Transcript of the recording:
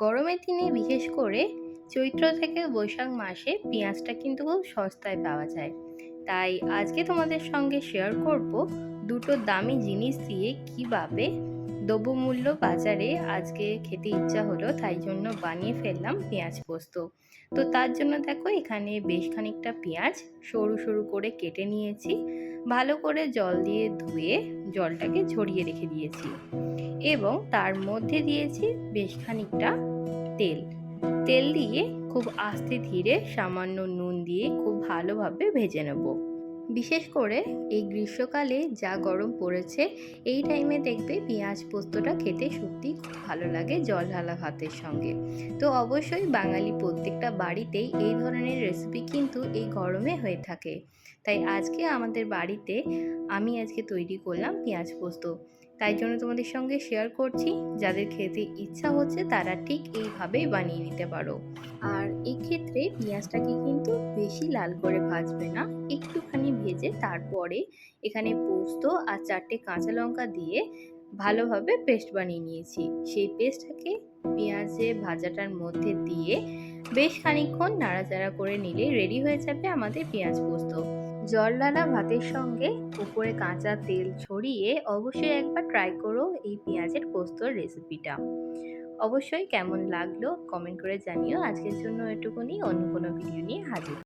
গরমের দিনে বিশেষ করে চৈত্র থেকে বৈশাখ মাসে পেঁয়াজটা কিন্তু খুব সস্তায় পাওয়া যায়। তাই আজকে তোমাদের সঙ্গে শেয়ার করব দুটো দামি জিনিস দিয়ে কিভাবে দ্রব্যমূল্য বাজারে আজকে খেতে ইচ্ছা হলো, তাই জন্য বানিয়ে ফেললাম পেঁয়াজ পোস্ত। তো তার জন্য দেখো এখানে বেশ খানিকটা পেঁয়াজ সরু সরু করে কেটে নিয়েছি, ভালো করে জল দিয়ে ধুয়ে জলটাকে ঝরিয়ে রেখে দিয়েছি এবং তার মধ্যে দিয়েছি বেশ খানিকটা তেল। তেল দিয়ে খুব আস্তে ধীরে সামান্য নুন দিয়ে খুব ভালোভাবে ভেজে নেব। বিশেষ করে এই গ্রীষ্মকালে যা গরম পড়েছে, এই টাইমে দেখবে পেঁয়াজ পোস্তটা খেতে সত্যি খুব ভালো লাগে জল ঢালা ভাতের সঙ্গে। তো অবশ্যই বাঙালি প্রত্যেকটা বাড়িতেই এই ধরনের রেসিপি কিন্তু এই গরমে হয়ে থাকে। তাই আজকে আমাদের বাড়িতে আমি আজকে তৈরি করলাম পেঁয়াজ পোস্ত, তাই জন্য তোমাদের সঙ্গে শেয়ার করছি। যাদের খেতে ইচ্ছা হচ্ছে তারা ঠিক এইভাবেই বানিয়ে নিতে পারো। আর এই ক্ষেত্রে পেঁয়াজটাকে কিন্তু বেশি লাল করে ভাজবে না, একটুখানি ভেজে তারপরে এখানে পোস্ত আর 4টে কাঁচা লঙ্কা দিয়ে ভালোভাবে পেস্ট বানিয়ে নিয়েছি। সেই পেস্টটাকে পেঁয়াজে ভাজাটার মধ্যে দিয়ে বেশ খানিকক্ষণ নাড়াচাড়া করে নিলে রেডি হয়ে যাবে আমাদের পেঁয়াজ পোস্ত। জল ঢালা ভাতের সঙ্গে উপরে কাঁচা তেল ছড়িয়ে অবশ্যই একবার ট্রাই করো এই পেঁয়াজের পোস্তর রেসিপিটা। অবশ্যই কেমন লাগলো কমেন্ট করে জানিও। আজকের জন্য এটুকুনি, অন্য কোনো ভিডিও নিয়ে হাজির।